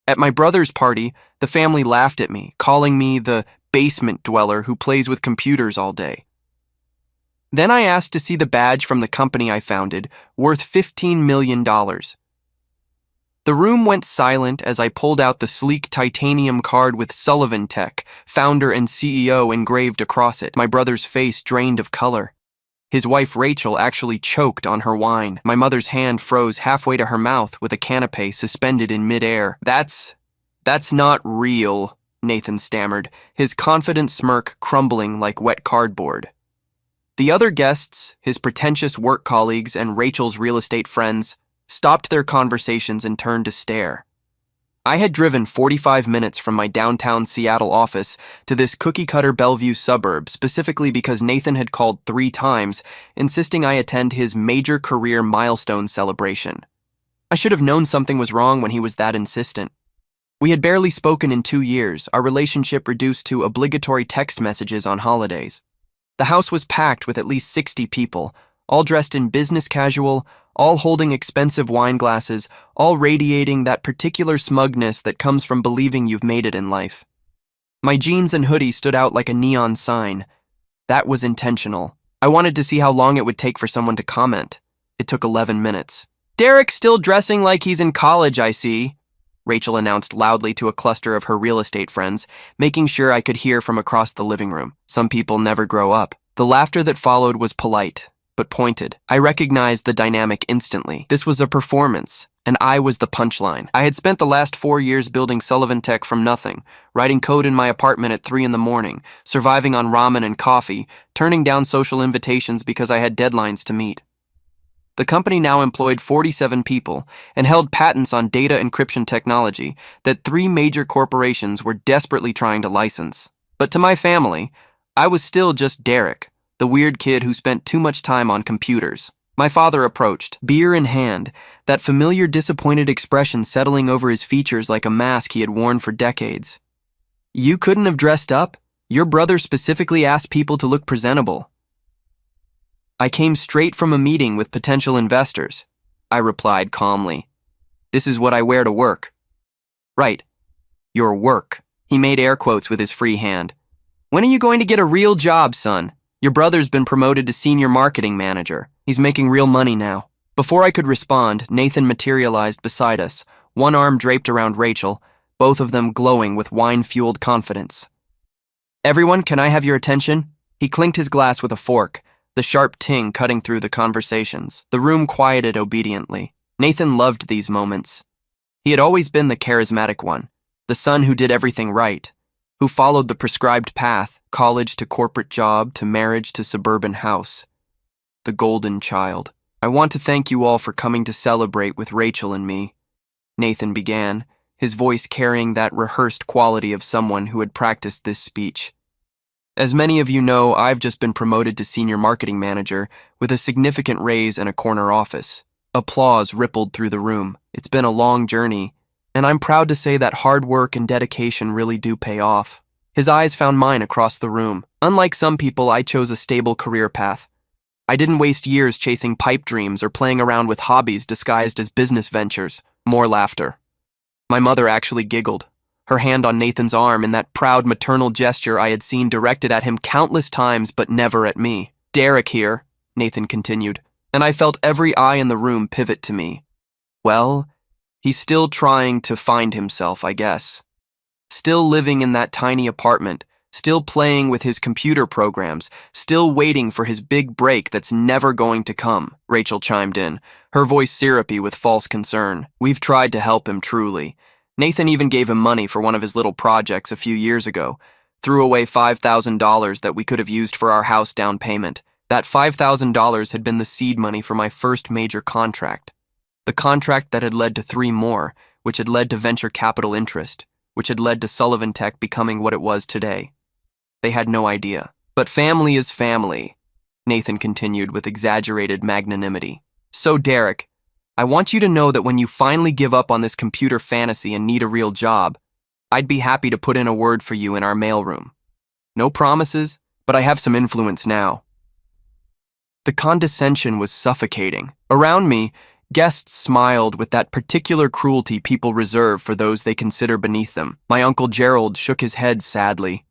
At my brother's party, the family laughed at me, calling me the basement dweller who plays with computers all day. Then I asked to see the badge from the company I founded, worth $15 million. The room went silent as I pulled out the sleek titanium card with Sullivan Tech, founder and CEO, engraved across it. My brother's face drained of color. His wife Rachel actually choked on her wine. My mother's hand froze halfway to her mouth with a canapé suspended in midair. That's not real, Nathan stammered, his confident smirk crumbling like wet cardboard. The other guests, his pretentious work colleagues and Rachel's real estate friends, stopped their conversations and turned to stare. I had driven 45 minutes from my downtown Seattle office to this cookie-cutter Bellevue suburb specifically because Nathan had called 3 times, insisting I attend his major career milestone celebration. I should have known something was wrong when he was that insistent. We had barely spoken in 2 years, our relationship reduced to obligatory text messages on holidays. The house was packed with at least 60 people, all dressed in business casual, all holding expensive wine glasses, all radiating that particular smugness that comes from believing you've made it in life. My jeans and hoodie stood out like a neon sign. That was intentional. I wanted to see how long it would take for someone to comment. It took 11 minutes. "Derek's still dressing like he's in college, I see," Rachel announced loudly to a cluster of her real estate friends, making sure I could hear from across the living room. Some people never grow up. The laughter that followed was polite, but pointed. I recognized the dynamic instantly. This was a performance, and I was the punchline. I had spent the last 4 years building Sullivan Tech from nothing, writing code in my apartment at 3 in the morning, surviving on ramen and coffee, turning down social invitations because I had deadlines to meet. The company now employed 47 people and held patents on data encryption technology that 3 major corporations were desperately trying to license. But to my family, I was still just Derek, the weird kid who spent too much time on computers. My father approached, beer in hand, that familiar disappointed expression settling over his features like a mask he had worn for decades. "You couldn't have dressed up? Your brother specifically asked people to look presentable." "I came straight from a meeting with potential investors," I replied calmly. "This is what I wear to work." "Right. Your work." He made air quotes with his free hand. "When are you going to get a real job, son? Your brother's been promoted to senior marketing manager. He's making real money now." Before I could respond, Nathan materialized beside us, one arm draped around Rachel, both of them glowing with wine-fueled confidence. "Everyone, can I have your attention?" He clinked his glass with a fork, the sharp ting cutting through the conversations. The room quieted obediently. Nathan loved these moments. He had always been the charismatic one, the son who did everything right, who followed the prescribed path, college to corporate job to marriage to suburban house. The golden child. "I want to thank you all for coming to celebrate with Rachel and me," Nathan began, his voice carrying that rehearsed quality of someone who had practiced this speech. "As many of you know, I've just been promoted to senior marketing manager with a significant raise and a corner office." Applause rippled through the room. It's been a long journey, and I'm proud to say that hard work and dedication really do pay off. His eyes found mine across the room. Unlike some people, I chose a stable career path. I didn't waste years chasing pipe dreams or playing around with hobbies disguised as business ventures. More laughter. My mother actually giggled, her hand on Nathan's arm in that proud maternal gesture I had seen directed at him countless times but never at me. "Derek here," Nathan continued, and I felt every eye in the room pivot to me. Well, he's still trying to find himself, I guess. Still living in that tiny apartment, still playing with his computer programs, still waiting for his big break that's never going to come, Rachel chimed in, her voice syrupy with false concern. "We've tried to help him, truly. Nathan even gave him money for one of his little projects a few years ago, threw away $5,000 that we could have used for our house down payment. That $5,000 had been the seed money for my first major contract. The contract that had led to 3 more, which had led to venture capital interest, which had led to Sullivan Tech becoming what it was today. They had no idea. But family is family," Nathan continued with exaggerated magnanimity. "So, Derek, I want you to know that when you finally give up on this computer fantasy and need a real job, I'd be happy to put in a word for you in our mailroom. No promises, but I have some influence now." The condescension was suffocating. Around me, Guests smiled with that particular cruelty people reserve for those they consider beneath them. My Uncle Gerald shook his head sadly.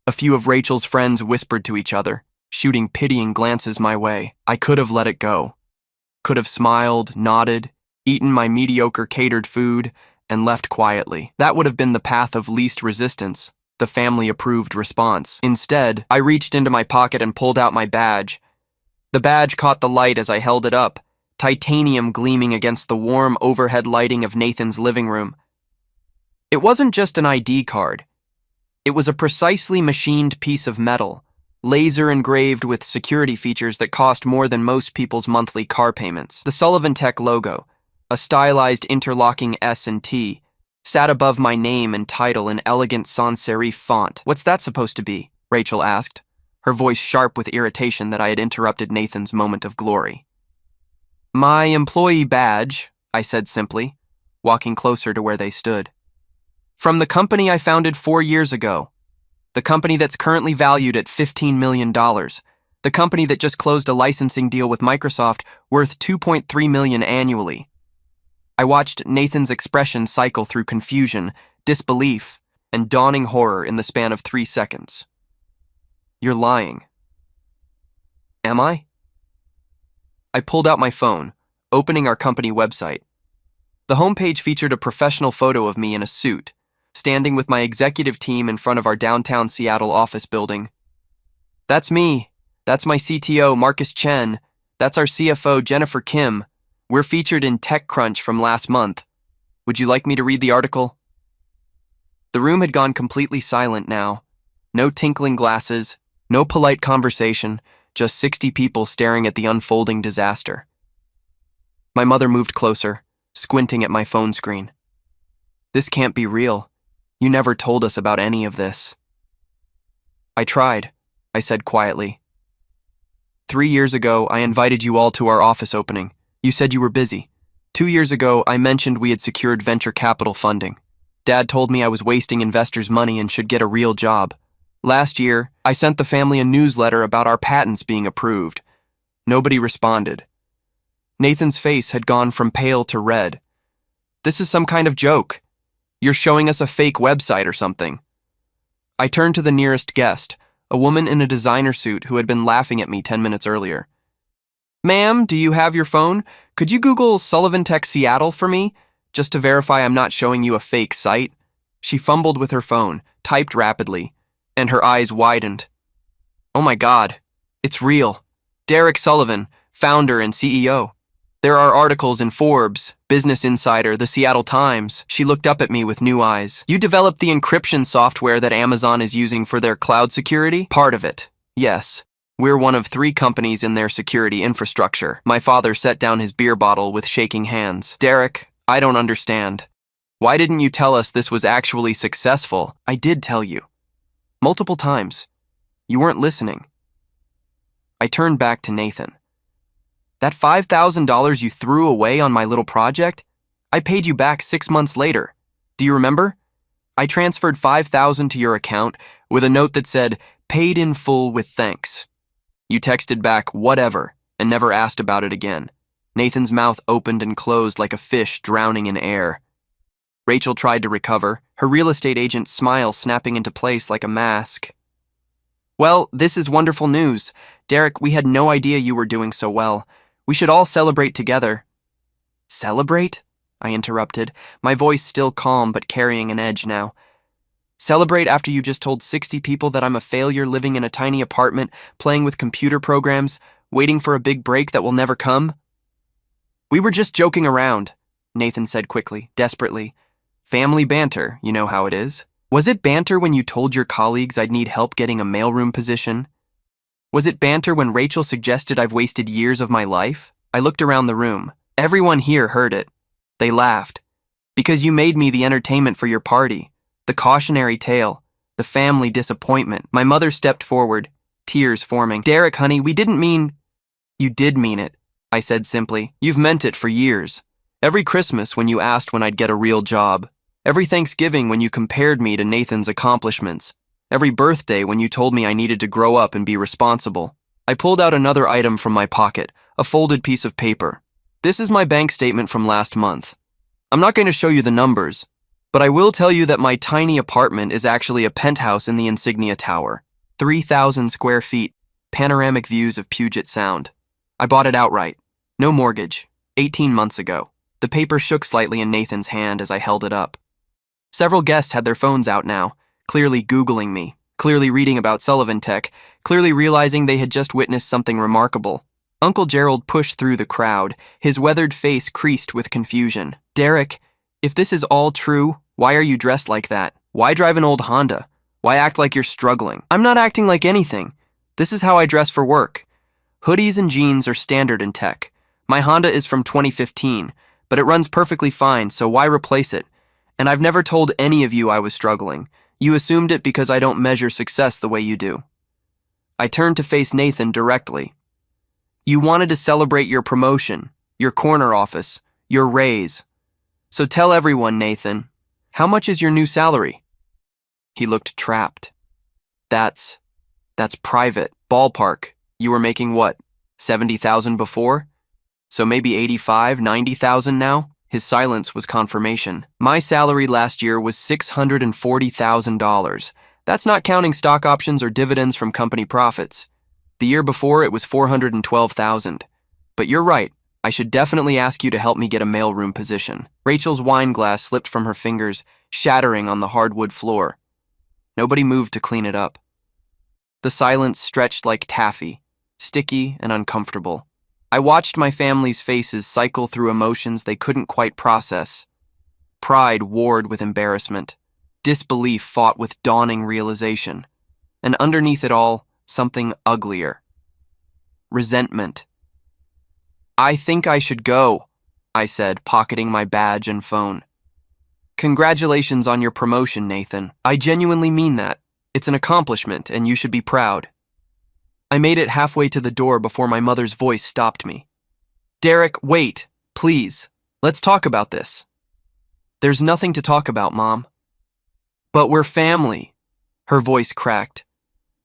A few of Rachel's friends whispered to each other, shooting pitying glances my way. I could have let it go. Could have smiled, nodded, eaten my mediocre catered food, and left quietly. That would have been the path of least resistance, the family-approved response. Instead, I reached into my pocket and pulled out my badge. The badge caught the light as I held it up, titanium gleaming against the warm overhead lighting of Nathan's living room. It wasn't just an ID card. It was a precisely machined piece of metal, laser engraved with security features that cost more than most people's monthly car payments. The Sullivan Tech logo, a stylized interlocking S and T, sat above my name and title in elegant sans serif font. "What's that supposed to be?" Rachel asked, her voice sharp with irritation that I had interrupted Nathan's moment of glory. "My employee badge," I said simply, walking closer to where they stood. "From the company I founded 4 years ago. The company that's currently valued at $15 million. The company that just closed a licensing deal with Microsoft worth $2.3 million annually." I watched Nathan's expression cycle through confusion, disbelief, and dawning horror in the span of 3 seconds. "You're lying." "Am I?" I pulled out my phone, opening our company website. The homepage featured a professional photo of me in a suit, standing with my executive team in front of our downtown Seattle office building. "That's me. That's my CTO, Marcus Chen. That's our CFO, Jennifer Kim. We're featured in TechCrunch from last month. Would you like me to read the article?" The room had gone completely silent now. No tinkling glasses, no polite conversation, just 60 people staring at the unfolding disaster. My mother moved closer, squinting at my phone screen. "This can't be real. You never told us about any of this." "I tried," I said quietly. 3 years ago, I invited you all to our office opening. You said you were busy. 2 years ago, I mentioned we had secured venture capital funding. Dad told me I was wasting investors' money and should get a real job. Last year, I sent the family a newsletter about our patents being approved. Nobody responded. Nathan's face had gone from pale to red. "This is some kind of joke. You're showing us a fake website or something." I turned to the nearest guest, a woman in a designer suit who had been laughing at me 10 minutes earlier. "Ma'am, do you have your phone? Could you Google Sullivan Tech Seattle for me, just to verify I'm not showing you a fake site?" She fumbled with her phone, typed rapidly, and her eyes widened. "Oh my God, it's real. Derek Sullivan, founder and CEO. There are articles in Forbes, Business Insider, the Seattle Times." She looked up at me with new eyes. "You developed the encryption software that Amazon is using for their cloud security?" "Part of it, yes. We're one of 3 companies in their security infrastructure." My father set down his beer bottle with shaking hands. "Derek, I don't understand. Why didn't you tell us this was actually successful?" "I did tell you. Multiple times. You weren't listening." I turned back to Nathan. "That $5,000 you threw away on my little project? I paid you back 6 months later. Do you remember? I transferred $5,000 to your account with a note that said, 'Paid in full with thanks.' You texted back, 'Whatever,' and never asked about it again." Nathan's mouth opened and closed like a fish drowning in air. Rachel tried to recover, her real estate agent's smile snapping into place like a mask. "Well, this is wonderful news. Derek, we had no idea you were doing so well. We should all celebrate together." "Celebrate?" I interrupted, my voice still calm but carrying an edge now. "Celebrate after you just told 60 people that I'm a failure living in a tiny apartment, playing with computer programs, waiting for a big break that will never come?" "We were just joking around," Nathan said quickly, desperately. "Family banter, you know how it is." "Was it banter when you told your colleagues I'd need help getting a mailroom position? Was it banter when Rachel suggested I've wasted years of my life?" I looked around the room. Everyone here heard it. They laughed. "Because you made me the entertainment for your party, the cautionary tale, the family disappointment." My mother stepped forward, tears forming. "Derek, honey, we didn't mean—" "You did mean it," I said simply. "You've meant it for years. Every Christmas when you asked when I'd get a real job. Every Thanksgiving when you compared me to Nathan's accomplishments. Every birthday when you told me I needed to grow up and be responsible." I pulled out another item from my pocket, a folded piece of paper. This is my bank statement from last month. I'm not going to show you the numbers, but I will tell you that my tiny apartment is actually a penthouse in the Insignia Tower. 3,000 square feet, panoramic views of Puget Sound. I bought it outright. No mortgage. 18 months ago. The paper shook slightly in Nathan's hand as I held it up. Several guests had their phones out now, clearly Googling me, clearly reading about Sullivan Tech, clearly realizing they had just witnessed something remarkable. Uncle Gerald pushed through the crowd, his weathered face creased with confusion. Derek, if this is all true, why are you dressed like that? Why drive an old Honda? Why act like you're struggling? I'm not acting like anything. This is how I dress for work. Hoodies and jeans are standard in tech. My Honda is from 2015, but it runs perfectly fine, so why replace it? And I've never told any of you I was struggling. You assumed it because I don't measure success the way you do. I turned to face Nathan directly. You wanted to celebrate your promotion, your corner office, your raise. So tell everyone, Nathan, how much is your new salary? He looked trapped. That's private. Ballpark. You were making what, 70,000 before? So maybe 85, 90,000 now? His silence was confirmation. My salary last year was $640,000. That's not counting stock options or dividends from company profits. The year before, it was $412,000. But you're right. I should definitely ask you to help me get a mailroom position. Rachel's wine glass slipped from her fingers, shattering on the hardwood floor. Nobody moved to clean it up. The silence stretched like taffy, sticky and uncomfortable. I watched my family's faces cycle through emotions they couldn't quite process. Pride warred with embarrassment. Disbelief fought with dawning realization. And underneath it all, something uglier. Resentment. I think I should go, I said, pocketing my badge and phone. Congratulations on your promotion, Nathan. I genuinely mean that. It's an accomplishment, and you should be proud. I made it halfway to the door before my mother's voice stopped me. Derek, wait, please. Let's talk about this. There's nothing to talk about, Mom. But we're family. Her voice cracked.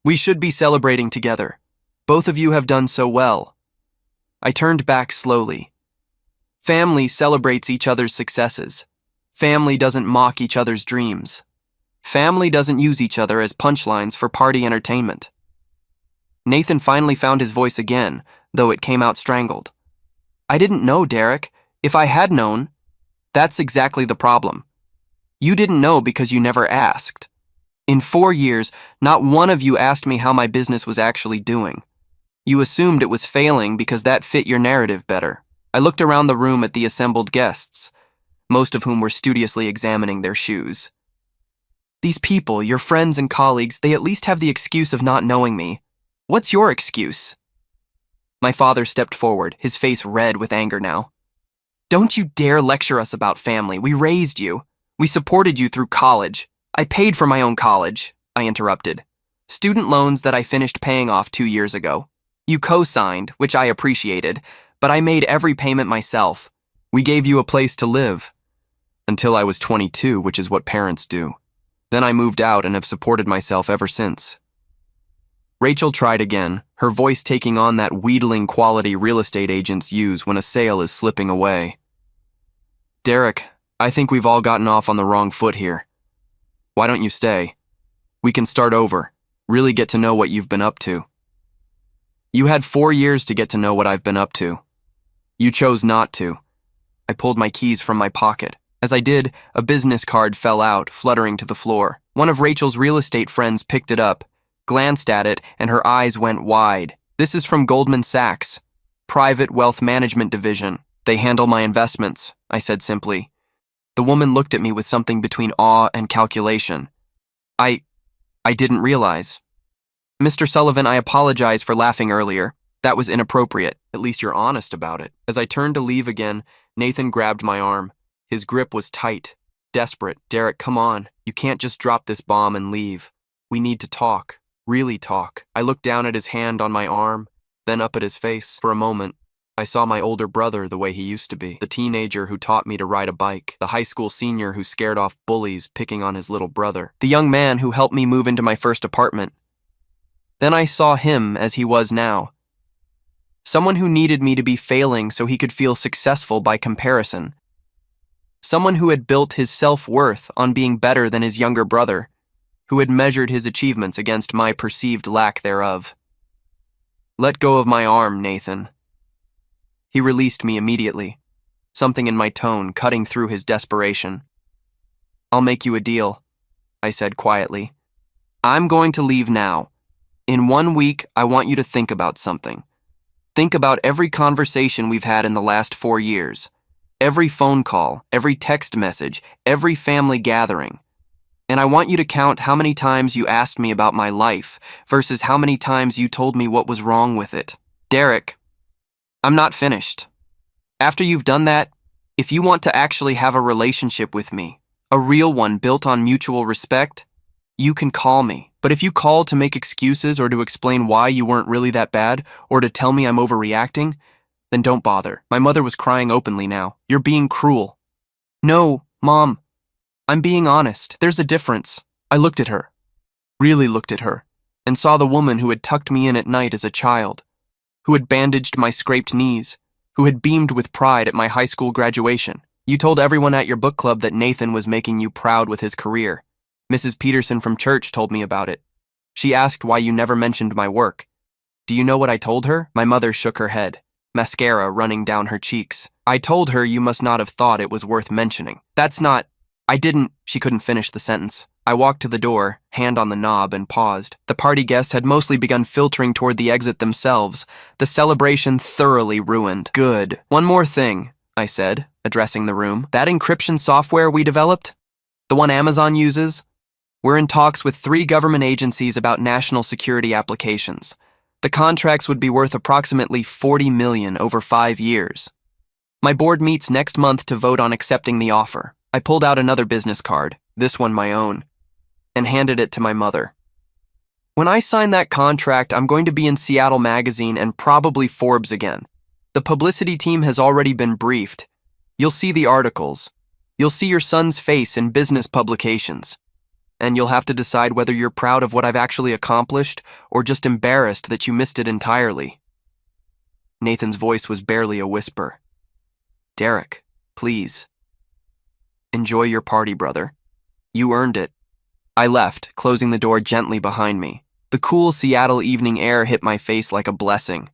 We should be celebrating together. Both of you have done so well. I turned back slowly. Family celebrates each other's successes. Family doesn't mock each other's dreams. Family doesn't use each other as punchlines for party entertainment. Nathan finally found his voice again, though it came out strangled. I didn't know, Derek. If I had known, that's exactly the problem. You didn't know because you never asked. In 4 years, not one of you asked me how my business was actually doing. You assumed it was failing because that fit your narrative better. I looked around the room at the assembled guests, most of whom were studiously examining their shoes. These people, your friends and colleagues, they at least have the excuse of not knowing me. What's your excuse? My father stepped forward, his face red with anger now. Don't you dare lecture us about family. We raised you. We supported you through college. I paid for my own college, I interrupted. Student loans that I finished paying off 2 years ago. You co-signed, which I appreciated, but I made every payment myself. We gave you a place to live. Until I was 22, which is what parents do. Then I moved out and have supported myself ever since. Rachel tried again, her voice taking on that wheedling quality real estate agents use when a sale is slipping away. Derek, I think we've all gotten off on the wrong foot here. Why don't you stay? We can start over, really get to know what you've been up to. You had 4 years to get to know what I've been up to. You chose not to. I pulled my keys from my pocket. As I did, a business card fell out, fluttering to the floor. One of Rachel's real estate friends picked it up, glanced at it, and her eyes went wide. This is from Goldman Sachs, Private Wealth Management Division. They handle my investments, I said simply. The woman looked at me with something between awe and calculation. I didn't realize. Mr. Sullivan, I apologize for laughing earlier. That was inappropriate. At least you're honest about it. As I turned to leave again, Nathan grabbed my arm. His grip was tight, desperate. Derek, come on. You can't just drop this bomb and leave. We need to talk. Really talk. I looked down at his hand on my arm, then up at his face. For a moment, I saw my older brother the way he used to be. The teenager who taught me to ride a bike. The high school senior who scared off bullies picking on his little brother. The young man who helped me move into my first apartment. Then I saw him as he was now. Someone who needed me to be failing so he could feel successful by comparison. Someone who had built his self-worth on being better than his younger brother, who had measured his achievements against my perceived lack thereof. Let go of my arm, Nathan. He released me immediately, something in my tone cutting through his desperation. I'll make you a deal, I said quietly. I'm going to leave now. In 1 week, I want you to think about something. Think about every conversation we've had in the last 4 years. Every phone call, every text message, every family gathering. And I want you to count how many times you asked me about my life versus how many times you told me what was wrong with it. Derek, I'm not finished. After you've done that, if you want to actually have a relationship with me, a real one built on mutual respect, you can call me. But if you call to make excuses or to explain why you weren't really that bad or to tell me I'm overreacting, then don't bother. My mother was crying openly now. You're being cruel. No, Mom. I'm being honest. There's a difference. I looked at her, really looked at her, and saw the woman who had tucked me in at night as a child, who had bandaged my scraped knees, who had beamed with pride at my high school graduation. You told everyone at your book club that Nathan was making you proud with his career. Mrs. Peterson from church told me about it. She asked why you never mentioned my work. Do you know what I told her? My mother shook her head, mascara running down her cheeks. I told her you must not have thought it was worth mentioning. I didn't. She couldn't finish the sentence. I walked to the door, hand on the knob, and paused. The party guests had mostly begun filtering toward the exit themselves, the celebration thoroughly ruined. Good. One more thing, I said, addressing the room. That encryption software we developed? The one Amazon uses? We're in talks with 3 government agencies about national security applications. The contracts would be worth approximately $40 million over 5 years. My board meets next month to vote on accepting the offer. I pulled out another business card, this one my own, and handed it to my mother. When I sign that contract, I'm going to be in Seattle Magazine and probably Forbes again. The publicity team has already been briefed. You'll see the articles. You'll see your son's face in business publications. And you'll have to decide whether you're proud of what I've actually accomplished or just embarrassed that you missed it entirely. Nathan's voice was barely a whisper. Derek, please. Enjoy your party, brother. You earned it. I left, closing the door gently behind me. The cool Seattle evening air hit my face like a blessing.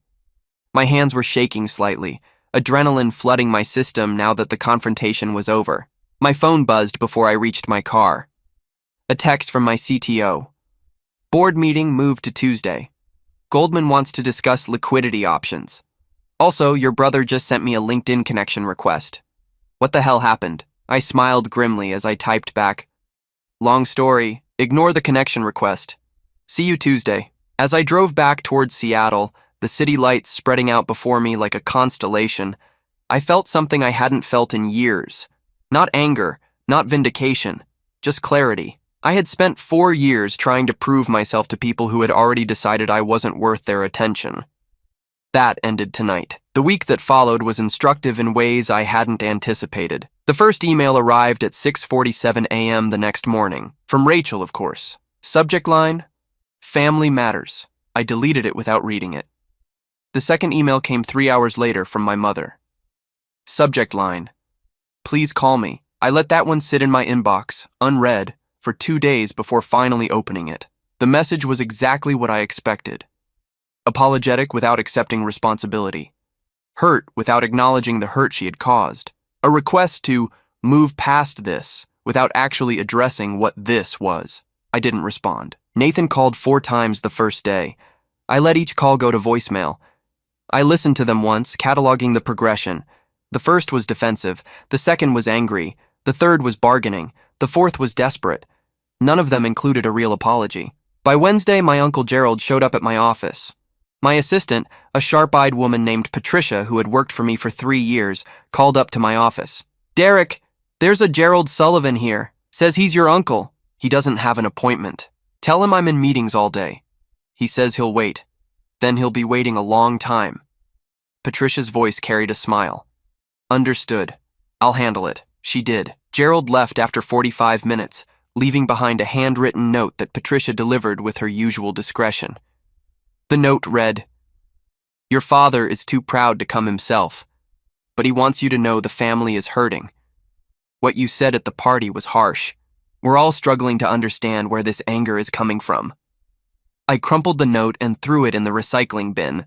My hands were shaking slightly, adrenaline flooding my system now that the confrontation was over. My phone buzzed before I reached my car. A text from my CTO. Board meeting moved to Tuesday. Goldman wants to discuss liquidity options. Also, your brother just sent me a LinkedIn connection request. What the hell happened? I smiled grimly as I typed back, long story, ignore the connection request. See you Tuesday. As I drove back towards Seattle, the city lights spreading out before me like a constellation, I felt something I hadn't felt in years. Not anger, not vindication, just clarity. I had spent 4 years trying to prove myself to people who had already decided I wasn't worth their attention. That ended tonight. The week that followed was instructive in ways I hadn't anticipated. The first email arrived at 6:47 a.m. the next morning. From Rachel, of course. Subject line, Family Matters. I deleted it without reading it. The second email came 3 hours later from my mother. Subject line, Please call me. I let that one sit in my inbox, unread, for 2 days before finally opening it. The message was exactly what I expected. Apologetic without accepting responsibility. Hurt without acknowledging the hurt she had caused. A request to move past this without actually addressing what this was. I didn't respond. Nathan called 4 times the first day. I let each call go to voicemail. I listened to them once, cataloging the progression. The first was defensive, the second was angry, the third was bargaining, the fourth was desperate. None of them included a real apology. By Wednesday, my Uncle Gerald showed up at my office. My assistant, a sharp-eyed woman named Patricia who had worked for me for 3 years, called up to my office. Derek, there's a Gerald Sullivan here. Says he's your uncle. He doesn't have an appointment. Tell him I'm in meetings all day. He says he'll wait. Then he'll be waiting a long time. Patricia's voice carried a smile. Understood. I'll handle it. She did. Gerald left after 45 minutes, leaving behind a handwritten note that Patricia delivered with her usual discretion. The note read, Your father is too proud to come himself, but he wants you to know the family is hurting. What you said at the party was harsh. We're all struggling to understand where this anger is coming from." I crumpled the note and threw it in the recycling bin.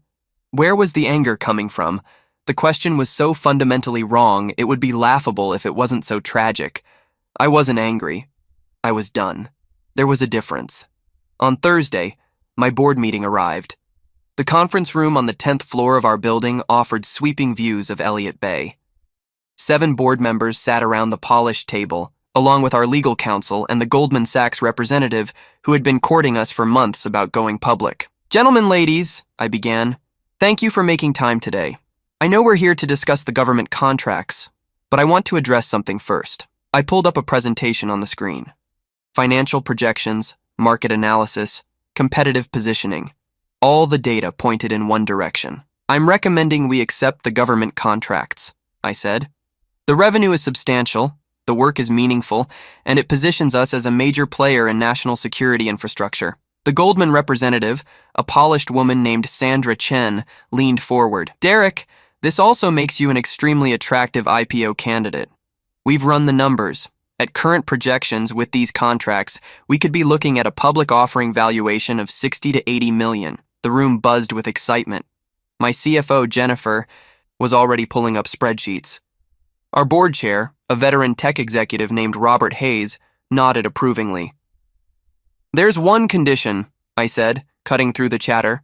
Where was the anger coming from? The question was so fundamentally wrong, it would be laughable if it wasn't so tragic. I wasn't angry. I was done. There was a difference. On Thursday, my board meeting arrived. The conference room on the 10th floor of our building offered sweeping views of Elliott Bay. 7 board members sat around the polished table, along with our legal counsel and the Goldman Sachs representative who had been courting us for months about going public. "Gentlemen, ladies," I began, "thank you for making time today. I know we're here to discuss the government contracts, but I want to address something first." I pulled up a presentation on the screen. Financial projections, market analysis, competitive positioning. All the data pointed in one direction. "I'm recommending we accept the government contracts," I said. "The revenue is substantial, the work is meaningful, and it positions us as a major player in national security infrastructure." The Goldman representative, a polished woman named Sandra Chen, leaned forward. "Derek, this also makes you an extremely attractive IPO candidate. We've run the numbers. At current projections with these contracts, we could be looking at a public offering valuation of 60 to 80 million. The room buzzed with excitement. My CFO, Jennifer, was already pulling up spreadsheets. Our board chair, a veteran tech executive named Robert Hayes, nodded approvingly. "There's one condition," I said, cutting through the chatter.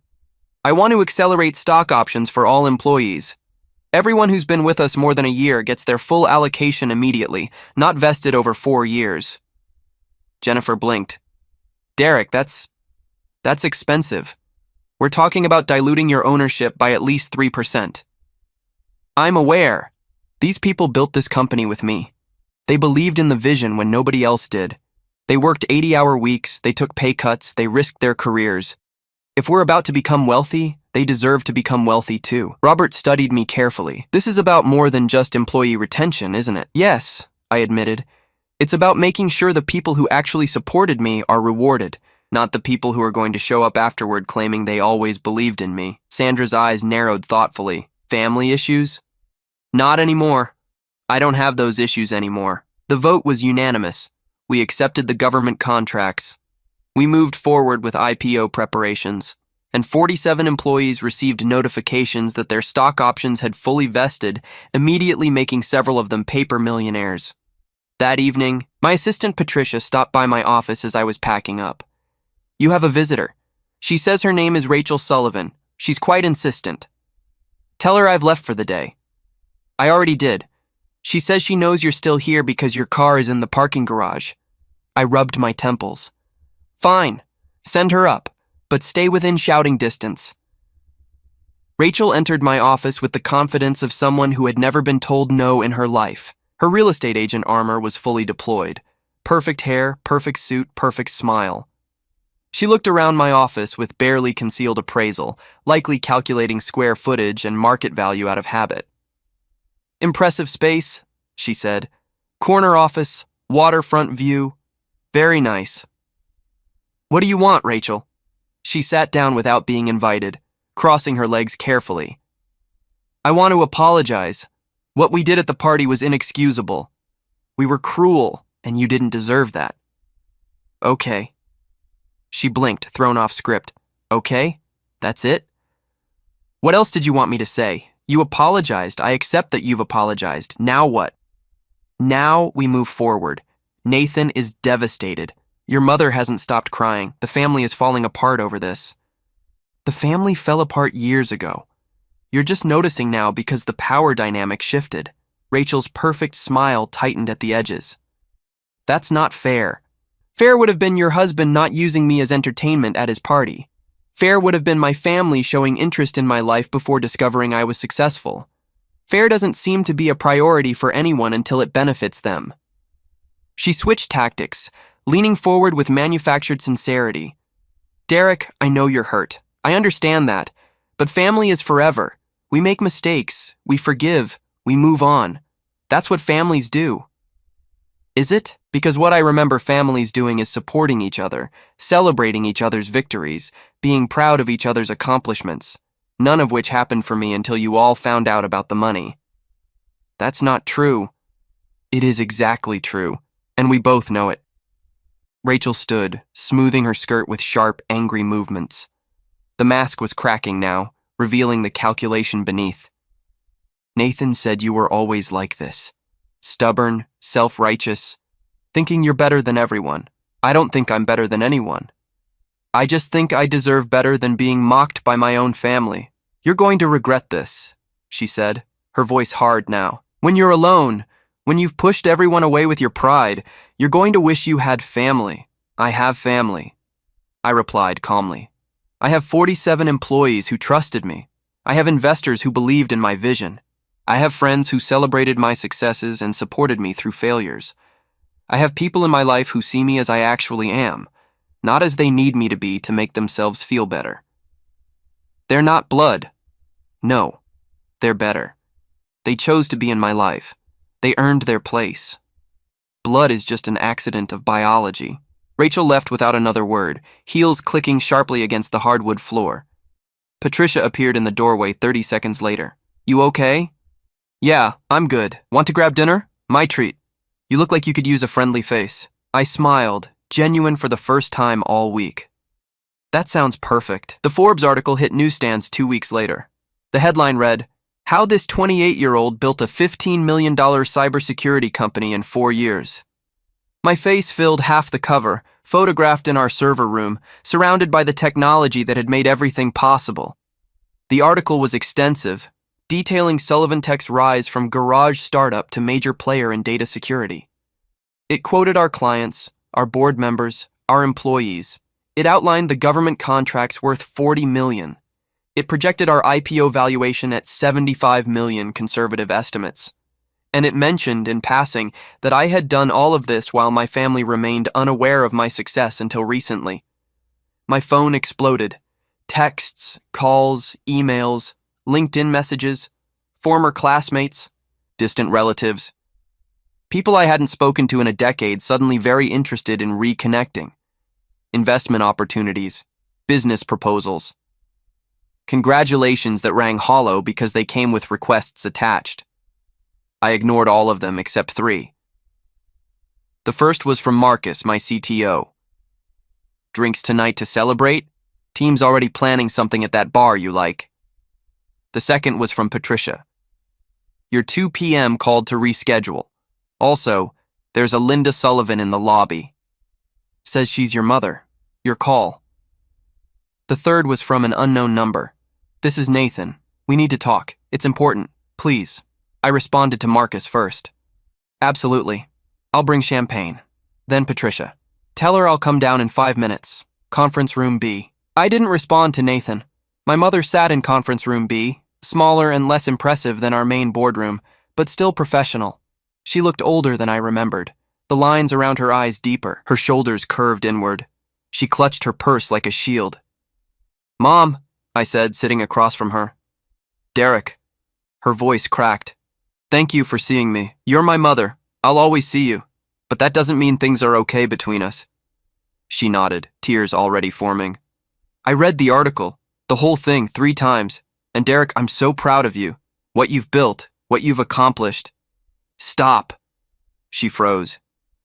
"I want to accelerate stock options for all employees. Everyone who's been with us more than a year gets their full allocation immediately, not vested over 4 years." Jennifer blinked. "Derek, that's expensive. We're talking about diluting your ownership by at least 3%. "I'm aware. These people built this company with me. They believed in the vision when nobody else did. They worked 80-hour weeks, they took pay cuts, they risked their careers. If we're about to become wealthy, they deserve to become wealthy too." Robert studied me carefully. "This is about more than just employee retention, isn't it?" "Yes," I admitted. "It's about making sure the people who actually supported me are rewarded, not the people who are going to show up afterward claiming they always believed in me." Sandra's eyes narrowed thoughtfully. "Family issues?" "Not anymore. I don't have those issues anymore." The vote was unanimous. We accepted the government contracts. We moved forward with IPO preparations, and 47 employees received notifications that their stock options had fully vested, immediately making several of them paper millionaires. That evening, my assistant Patricia stopped by my office as I was packing up. "You have a visitor. She says her name is Rachel Sullivan. She's quite insistent. Tell her I've left for the day." "I already did. She says she knows you're still here because your car is in the parking garage." I rubbed my temples. "Fine. Send her up, but stay within shouting distance." Rachel entered my office with the confidence of someone who had never been told no in her life. Her real estate agent armor was fully deployed. Perfect hair, perfect suit, perfect smile. She looked around my office with barely concealed appraisal, likely calculating square footage and market value out of habit. "Impressive space," she said. "Corner office, waterfront view. Very nice." "What do you want, Rachel?" She sat down without being invited, crossing her legs carefully. "I want to apologize. What we did at the party was inexcusable. We were cruel, and you didn't deserve that." "Okay." She blinked, thrown off script. "Okay? That's it? What else did you want me to say? You apologized. I accept that you've apologized. Now what?" "Now we move forward. Nathan is devastated. Your mother hasn't stopped crying. The family is falling apart over this." "The family fell apart years ago. You're just noticing now because the power dynamic shifted." Rachel's perfect smile tightened at the edges. "That's not fair. Fair would have been your husband not using me as entertainment at his party. Fair would have been my family showing interest in my life before discovering I was successful. Fair doesn't seem to be a priority for anyone until it benefits them." She switched tactics, leaning forward with manufactured sincerity. "Derek, I know you're hurt. I understand that. But family is forever. We make mistakes. We forgive. We move on. That's what families do." "Is it? Because what I remember families doing is supporting each other, celebrating each other's victories, being proud of each other's accomplishments. none of which happened for me until you all found out about the money. That's not true. It is exactly true, and we both know it. Rachel stood, smoothing her skirt with sharp, angry movements. The mask was cracking now, revealing the calculation beneath. Nathan said you were always like this. Stubborn, self-righteous, thinking you're better than everyone. I don't think I'm better than anyone. I just think I deserve better than being mocked by my own family. You're going to regret this, she said, her voice hard now. When you're alone, when you've pushed everyone away with your pride, you're going to wish you had family. I have family, I replied calmly. I have 47 employees who trusted me. I have investors who believed in my vision. I have friends who celebrated my successes and supported me through failures. I have people in my life who see me as I actually am, not as they need me to be to make themselves feel better. They're not blood. No, they're better. They chose to be in my life. They earned their place. Blood is just an accident of biology. Rachel left without another word, heels clicking sharply against the hardwood floor. Patricia appeared in the doorway 30 seconds later. You okay? Yeah, I'm good. Want to grab dinner? My treat. You look like you could use a friendly face. I smiled, genuine for the first time all week. That sounds perfect. The Forbes article hit newsstands 2 weeks later. The headline read, How this 28-year-old built a $15 million cybersecurity company in 4 years. My face filled half the cover, photographed in our server room, surrounded by the technology that had made everything possible. The article was extensive, detailing Sullivan Tech's rise from garage startup to major player in data security. It quoted our clients, our board members, our employees. It outlined the government contracts worth $40 million. It projected our IPO valuation at $75 million conservative estimates. And it mentioned, in passing, that I had done all of this while my family remained unaware of my success until recently. My phone exploded. Texts, calls, emails, LinkedIn messages, former classmates, distant relatives. People I hadn't spoken to in a decade suddenly very interested in reconnecting. Investment opportunities, business proposals. Congratulations that rang hollow because they came with requests attached. I ignored all of them except 3. The first was from Marcus, my CTO. Drinks tonight to celebrate? Team's already planning something at that bar you like. The second was from Patricia. Your 2 p.m. called to reschedule. Also, there's a Linda Sullivan in the lobby. Says she's your mother. Your call. The third was from an unknown number. This is Nathan. We need to talk. It's important. Please. I responded to Marcus first. Absolutely. I'll bring champagne. Then Patricia. Tell her I'll come down in 5 minutes. Conference room B. I didn't respond to Nathan. My mother sat in conference room B, smaller and less impressive than our main boardroom, but still professional. She looked older than I remembered, the lines around her eyes deeper, her shoulders curved inward. She clutched her purse like a shield. Mom, I said, sitting across from her. Derek. Her voice cracked. Thank you for seeing me. You're my mother. I'll always see you. But that doesn't mean things are okay between us. She nodded, tears already forming. I read the article, the whole thing 3 times. And Derek, I'm so proud of you. What you've built, what you've accomplished. Stop. She froze.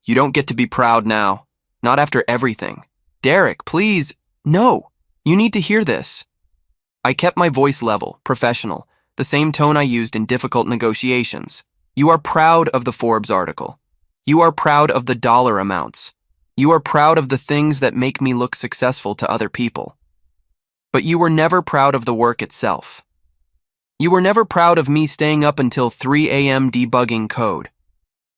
You don't get to be proud now. Not after everything. Derek, please. No. You need to hear this. I kept my voice level, professional, the same tone I used in difficult negotiations. You are proud of the Forbes article. You are proud of the dollar amounts. You are proud of the things that make me look successful to other people. But you were never proud of the work itself. You were never proud of me staying up until 3 a.m. debugging code.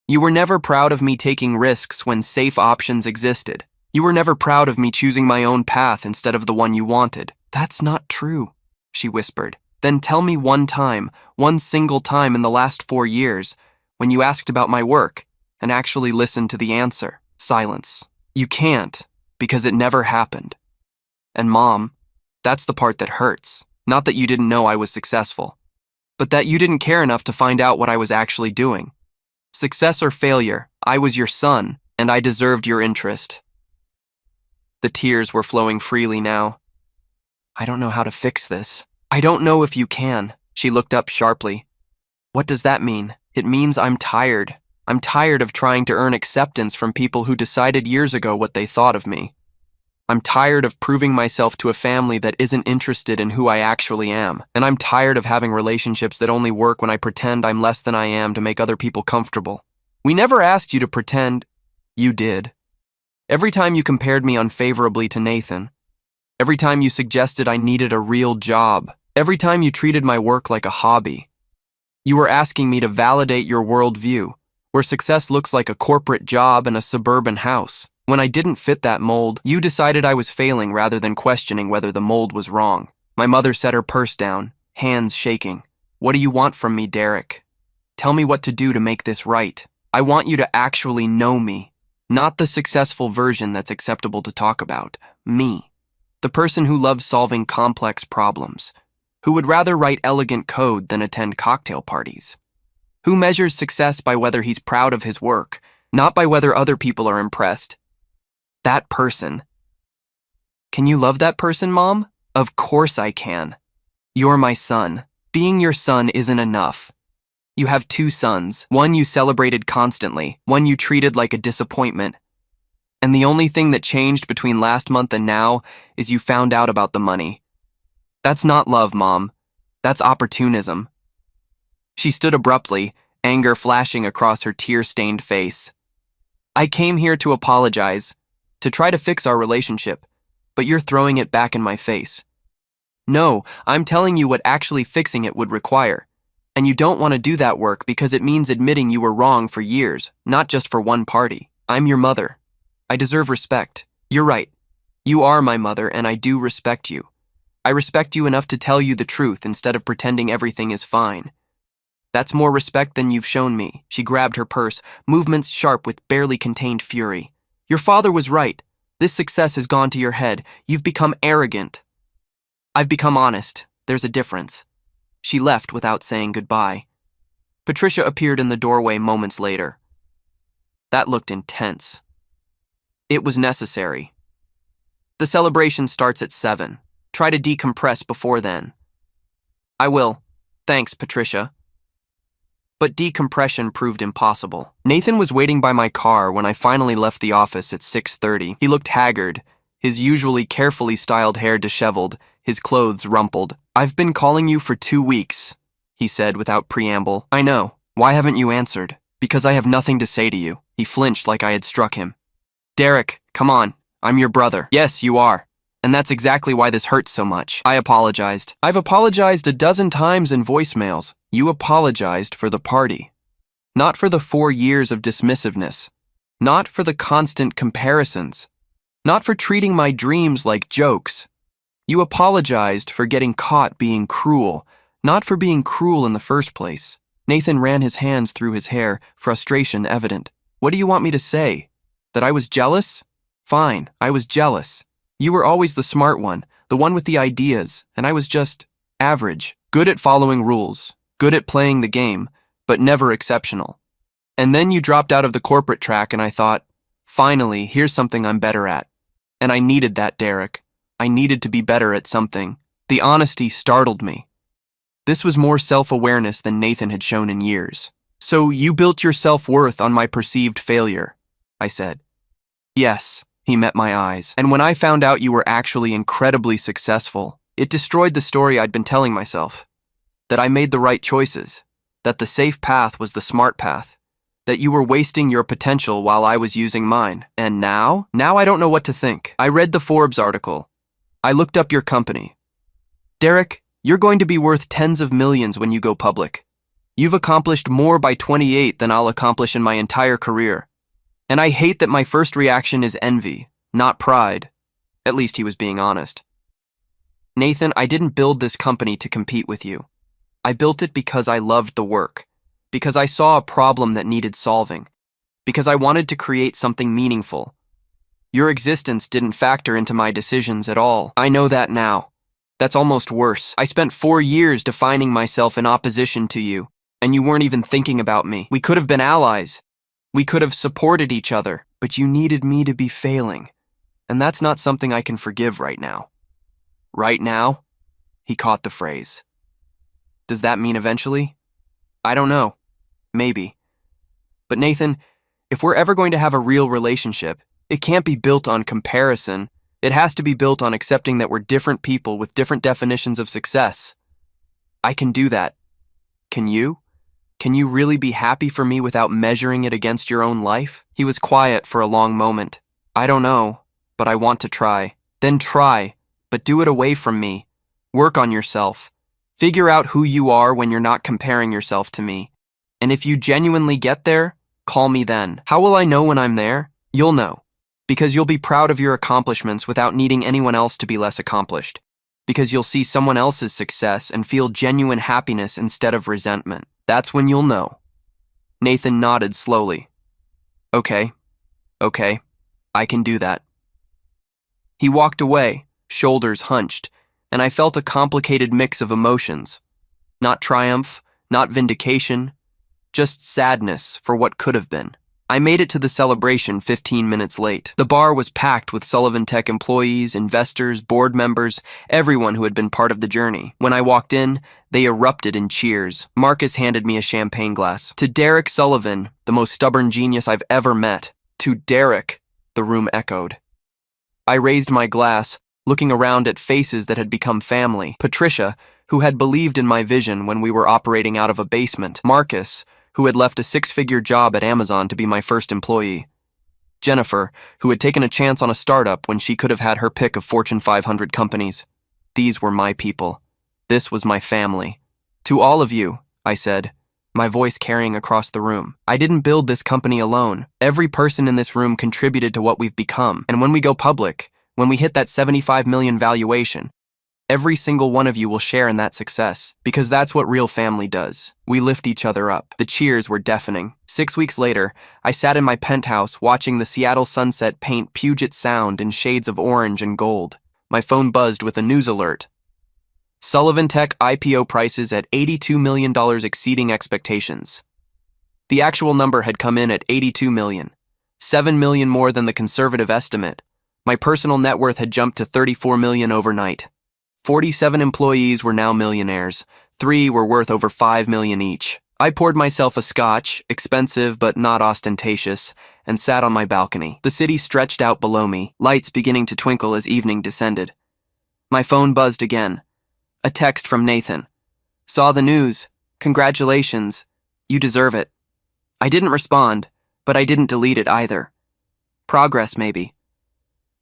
You were never proud of me taking risks when safe options existed. You were never proud of me choosing my own path instead of the one you wanted. That's not true, she whispered. Then tell me one time, one single time in the last 4 years, when you asked about my work and actually listened to the answer. Silence. You can't, because it never happened. And Mom, that's the part that hurts. Not that you didn't know I was successful, but that you didn't care enough to find out what I was actually doing. Success or failure, I was your son, and I deserved your interest. The tears were flowing freely now. I don't know how to fix this. I don't know if you can. She looked up sharply. What does that mean? It means I'm tired. I'm tired of trying to earn acceptance from people who decided years ago what they thought of me. I'm tired of proving myself to a family that isn't interested in who I actually am. And I'm tired of having relationships that only work when I pretend I'm less than I am to make other people comfortable. We never asked you to pretend. You did. Every time you compared me unfavorably to Nathan, every time you suggested I needed a real job, every time you treated my work like a hobby, you were asking me to validate your worldview, where success looks like a corporate job and a suburban house. When I didn't fit that mold, you decided I was failing rather than questioning whether the mold was wrong. My mother set her purse down, hands shaking. What do you want from me, Derek? Tell me what to do to make this right. I want you to actually know me, not the successful version that's acceptable to talk about. Me. The person who loves solving complex problems, who would rather write elegant code than attend cocktail parties, who measures success by whether he's proud of his work, not by whether other people are impressed. That person. Can you love that person, Mom? Of course I can. You're my son. Being your son isn't enough. You have 2 sons, one you celebrated constantly, one you treated like a disappointment. And the only thing that changed between last month and now is you found out about the money. That's not love, Mom. That's opportunism. She stood abruptly, anger flashing across her tear-stained face. I came here to apologize, to try to fix our relationship, but you're throwing it back in my face. No, I'm telling you what actually fixing it would require. And you don't want to do that work because it means admitting you were wrong for years, not just for one party. I'm your mother. I deserve respect. You're right. You are my mother, and I do respect you. I respect you enough to tell you the truth instead of pretending everything is fine. That's more respect than you've shown me. She grabbed her purse, movements sharp with barely contained fury. Your father was right. This success has gone to your head. You've become arrogant. I've become honest. There's a difference. She left without saying goodbye. Patricia appeared in the doorway moments later. That looked intense. It was necessary. The celebration starts at 7. Try to decompress before then. I will. Thanks, Patricia. But decompression proved impossible. Nathan was waiting by my car when I finally left the office at 6:30. He looked haggard, his usually carefully styled hair disheveled, his clothes rumpled. I've been calling you for 2 weeks, he said without preamble. I know. Why haven't you answered? Because I have nothing to say to you. He flinched like I had struck him. Derek, come on. I'm your brother. Yes, you are. And that's exactly why this hurts so much. I apologized. I've apologized a dozen times in voicemails. You apologized for the party. Not for the 4 years of dismissiveness. Not for the constant comparisons. Not for treating my dreams like jokes. You apologized for getting caught being cruel, not for being cruel in the first place. Nathan ran his hands through his hair, frustration evident. What do you want me to say? That I was jealous? Fine, I was jealous. You were always the smart one, the one with the ideas, and I was just average, good at following rules, good at playing the game, but never exceptional. And then you dropped out of the corporate track and I thought, finally, here's something I'm better at. And I needed that, Derek. I needed to be better at something. The honesty startled me. This was more self-awareness than Nathan had shown in years. So you built your self-worth on my perceived failure, I said. Yes, he met my eyes. And when I found out you were actually incredibly successful, it destroyed the story I'd been telling myself. That I made the right choices. That the safe path was the smart path. That you were wasting your potential while I was using mine. And now? Now I don't know what to think. I read the Forbes article. I looked up your company. Derek, you're going to be worth tens of millions when you go public. You've accomplished more by 28 than I'll accomplish in my entire career. And I hate that my first reaction is envy, not pride. At least he was being honest. Nathan, I didn't build this company to compete with you. I built it because I loved the work. Because I saw a problem that needed solving. Because I wanted to create something meaningful. Your existence didn't factor into my decisions at all. I know that now. That's almost worse. I spent 4 years defining myself in opposition to you, and you weren't even thinking about me. We could have been allies. We could have supported each other, but you needed me to be failing. And that's not something I can forgive right now. Right now? He caught the phrase. Does that mean eventually? I don't know. Maybe. But Nathan, if we're ever going to have a real relationship, it can't be built on comparison. It has to be built on accepting that we're different people with different definitions of success. I can do that. Can you? Can you really be happy for me without measuring it against your own life? He was quiet for a long moment. I don't know, but I want to try. Then try, but do it away from me. Work on yourself. Figure out who you are when you're not comparing yourself to me. And if you genuinely get there, call me then. How will I know when I'm there? You'll know. Because you'll be proud of your accomplishments without needing anyone else to be less accomplished. Because you'll see someone else's success and feel genuine happiness instead of resentment. That's when you'll know. Nathan nodded slowly. Okay, I can do that. He walked away, shoulders hunched, and I felt a complicated mix of emotions. Not triumph, not vindication, just sadness for what could have been. I made it to the celebration 15 minutes late. The bar was packed with Sullivan Tech employees, investors, board members, everyone who had been part of the journey. When I walked in, they erupted in cheers. Marcus handed me a champagne glass. To Derek Sullivan, the most stubborn genius I've ever met. To Derek, the room echoed. I raised my glass, looking around at faces that had become family. Patricia, who had believed in my vision when we were operating out of a basement. Marcus, who had left a six-figure job at Amazon to be my first employee. Jennifer, who had taken a chance on a startup when she could have had her pick of Fortune 500 companies. These were my people. This was my family. To all of you, I said, my voice carrying across the room. I didn't build this company alone. Every person in this room contributed to what we've become. And when we go public, when we hit that 75 million valuation, every single one of you will share in that success, because that's what real family does. We lift each other up. The cheers were deafening. 6 weeks later, I sat in my penthouse watching the Seattle sunset paint Puget Sound in shades of orange and gold. My phone buzzed with a news alert. Sullivan Tech IPO prices at $82 million exceeding expectations. The actual number had come in at $82 million, $7 million more than the conservative estimate. My personal net worth had jumped to $34 million overnight. 47 employees were now millionaires. 3 were worth over $5 million each. I poured myself a scotch, expensive but not ostentatious, and sat on my balcony. The city stretched out below me, lights beginning to twinkle as evening descended. My phone buzzed again. A text from Nathan. Saw the news. Congratulations. You deserve it. I didn't respond, but I didn't delete it either. Progress, maybe.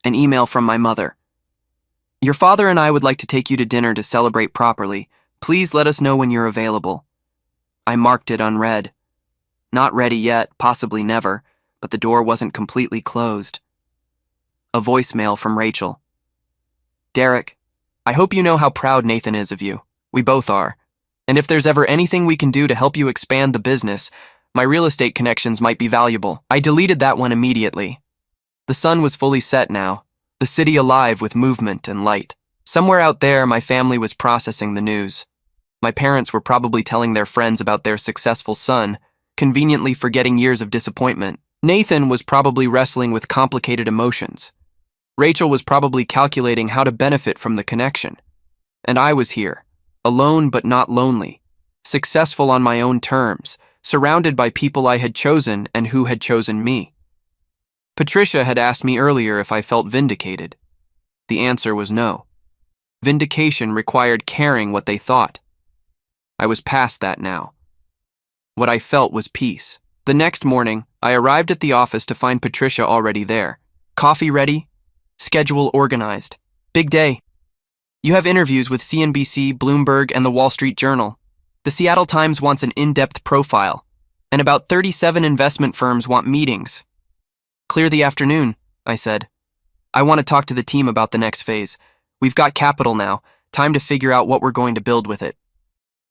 An email from my mother. Your father and I would like to take you to dinner to celebrate properly. Please let us know when you're available. I marked it unread. Not ready yet, possibly never, but the door wasn't completely closed. A voicemail from Rachel. Derek, I hope you know how proud Nathan is of you. We both are. And if there's ever anything we can do to help you expand the business, my real estate connections might be valuable. I deleted that one immediately. The sun was fully set now, the city alive with movement and light. Somewhere out there, my family was processing the news. My parents were probably telling their friends about their successful son, conveniently forgetting years of disappointment. Nathan was probably wrestling with complicated emotions. Rachel was probably calculating how to benefit from the connection. And I was here, alone but not lonely, successful on my own terms, surrounded by people I had chosen and who had chosen me. Patricia had asked me earlier if I felt vindicated. The answer was no. Vindication required caring what they thought. I was past that now. What I felt was peace. The next morning, I arrived at the office to find Patricia already there. Coffee ready? Schedule organized. Big day. You have interviews with CNBC, Bloomberg, and the Wall Street Journal. The Seattle Times wants an in-depth profile, and about 37 investment firms want meetings. Clear the afternoon, I said. I want to talk to the team about the next phase. We've got capital now. Time to figure out what we're going to build with it.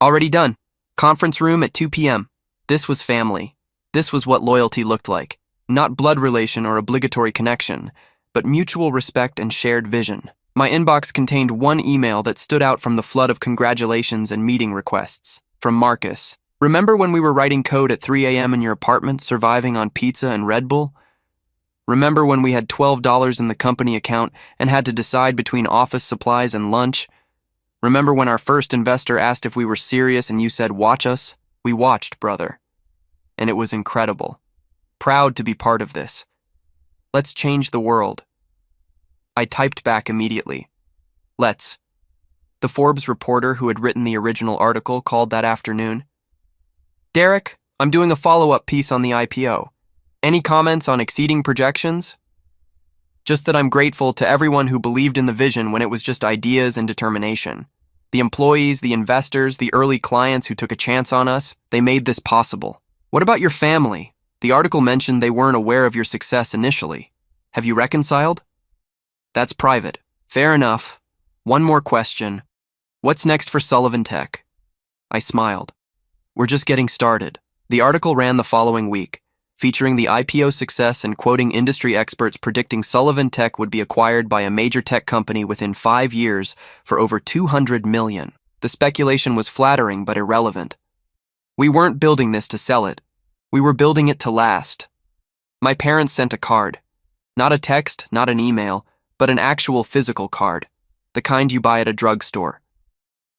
Already done. Conference room at 2 p.m. This was family. This was what loyalty looked like. Not blood relation or obligatory connection, but mutual respect and shared vision. My inbox contained one email that stood out from the flood of congratulations and meeting requests. From Marcus. Remember when we were writing code at 3 a.m. in your apartment, surviving on pizza and Red Bull? Remember when we had $12 in the company account and had to decide between office supplies and lunch? Remember when our first investor asked if we were serious and you said, "Watch us"? We watched, brother. And it was incredible. Proud to be part of this. Let's change the world. I typed back immediately. Let's. The Forbes reporter who had written the original article called that afternoon. Derek, I'm doing a follow-up piece on the IPO. Any comments on exceeding projections? Just that I'm grateful to everyone who believed in the vision when it was just ideas and determination. The employees, the investors, the early clients who took a chance on us, they made this possible. What about your family? The article mentioned they weren't aware of your success initially. Have you reconciled? That's private. Fair enough. One more question. What's next for Sullivan Tech? I smiled. We're just getting started. The article ran the following week, featuring the IPO success and quoting industry experts predicting Sullivan Tech would be acquired by a major tech company within 5 years for over $200 million. The speculation was flattering but irrelevant. We weren't building this to sell it. We were building it to last. My parents sent a card. Not a text, not an email, but an actual physical card, the kind you buy at a drugstore.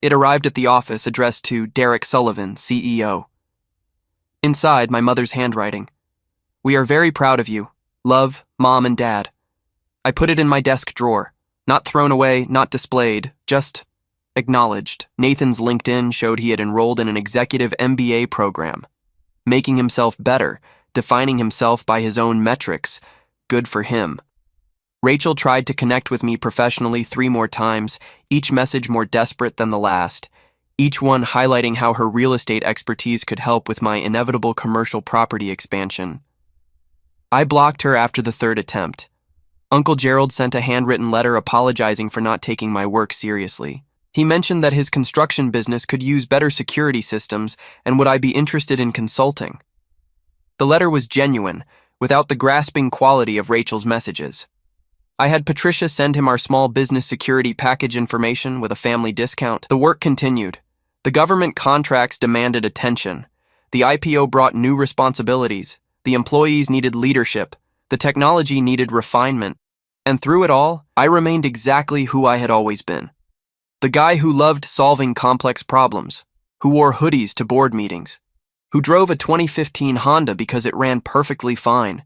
It arrived at the office addressed to Derek Sullivan, CEO. Inside, my mother's handwriting. We are very proud of you. Love, Mom and Dad. I put it in my desk drawer. Not thrown away, not displayed, just acknowledged. Nathan's LinkedIn showed he had enrolled in an executive MBA program. Making himself better, defining himself by his own metrics. Good for him. Rachel tried to connect with me professionally 3 more times, each message more desperate than the last, each one highlighting how her real estate expertise could help with my inevitable commercial property expansion. I blocked her after the 3rd attempt. Uncle Gerald sent a handwritten letter apologizing for not taking my work seriously. He mentioned that his construction business could use better security systems and would I be interested in consulting. The letter was genuine, without the grasping quality of Rachel's messages. I had Patricia send him our small business security package information with a family discount. The work continued. The government contracts demanded attention. The IPO brought new responsibilities. The employees needed leadership. The technology needed refinement. And through it all, I remained exactly who I had always been. The guy who loved solving complex problems, who wore hoodies to board meetings, who drove a 2015 Honda because it ran perfectly fine,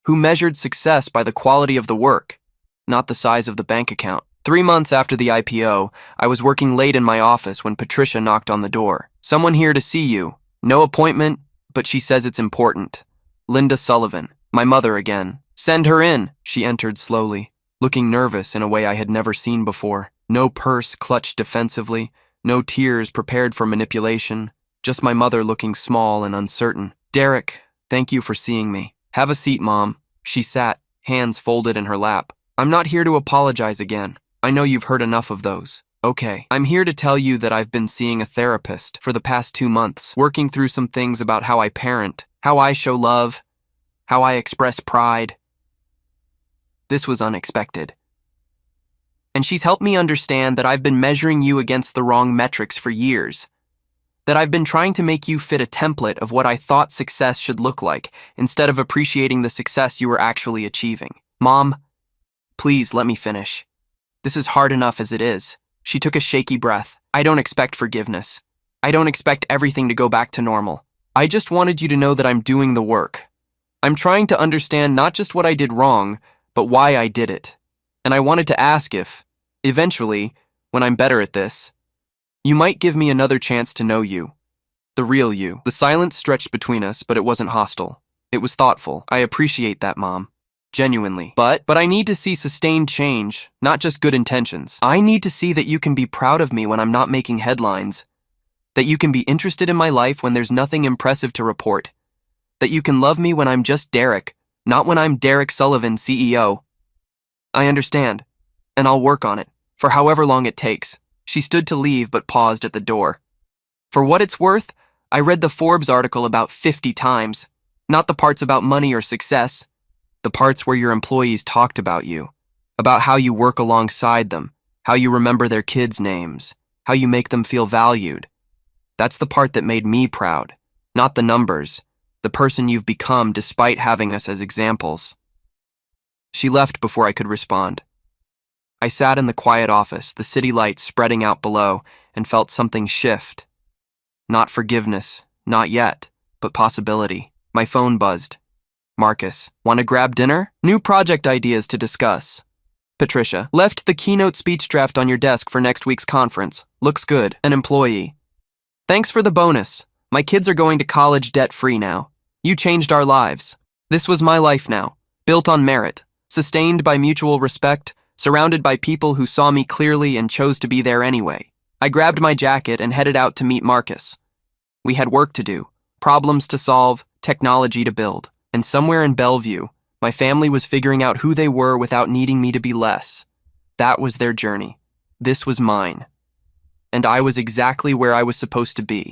who measured success by the quality of the work, not the size of the bank account. 3 months after the IPO, I was working late in my office when Patricia knocked on the door. Someone here to see you. No appointment, but she says it's important. Linda Sullivan, my mother again. Send her in. She entered slowly, looking nervous in a way I had never seen before. No purse clutched defensively, no tears prepared for manipulation, just my mother looking small and uncertain. Derek, thank you for seeing me. Have a seat, Mom. She sat, hands folded in her lap. I'm not here to apologize again. I know you've heard enough of those. Okay, I'm here to tell you that I've been seeing a therapist for the past 2 months, working through some things about how I parent, how I show love, how I express pride. This was unexpected. And she's helped me understand that I've been measuring you against the wrong metrics for years. That I've been trying to make you fit a template of what I thought success should look like, instead of appreciating the success you were actually achieving. Mom, please let me finish. This is hard enough as it is. She took a shaky breath. I don't expect forgiveness. I don't expect everything to go back to normal. I just wanted you to know that I'm doing the work. I'm trying to understand not just what I did wrong, but why I did it. And I wanted to ask if, eventually, when I'm better at this, you might give me another chance to know you. The real you. The silence stretched between us, but it wasn't hostile. It was thoughtful. I appreciate that, Mom. Genuinely. But I need to see sustained change, not just good intentions. I need to see that you can be proud of me when I'm not making headlines. That you can be interested in my life when there's nothing impressive to report. That you can love me when I'm just Derek, not when I'm Derek Sullivan, CEO. I understand, and I'll work on it, for however long it takes. She stood to leave but paused at the door. For what it's worth, I read the Forbes article about 50 times. Not the parts about money or success. The parts where your employees talked about you, about how you work alongside them, how you remember their kids' names, how you make them feel valued. That's the part that made me proud, not the numbers, the person you've become despite having us as examples. She left before I could respond. I sat in the quiet office, the city lights spreading out below, and felt something shift. Not forgiveness, not yet, but possibility. My phone buzzed. Marcus, want to grab dinner? New project ideas to discuss. Patricia, left the keynote speech draft on your desk for next week's conference. Looks good. An employee. Thanks for the bonus. My kids are going to college debt-free now. You changed our lives. This was my life now, built on merit, sustained by mutual respect, surrounded by people who saw me clearly and chose to be there anyway. I grabbed my jacket and headed out to meet Marcus. We had work to do, problems to solve, technology to build, and somewhere in Bellevue, my family was figuring out who they were without needing me to be less. That was their journey. This was mine. And I was exactly where I was supposed to be.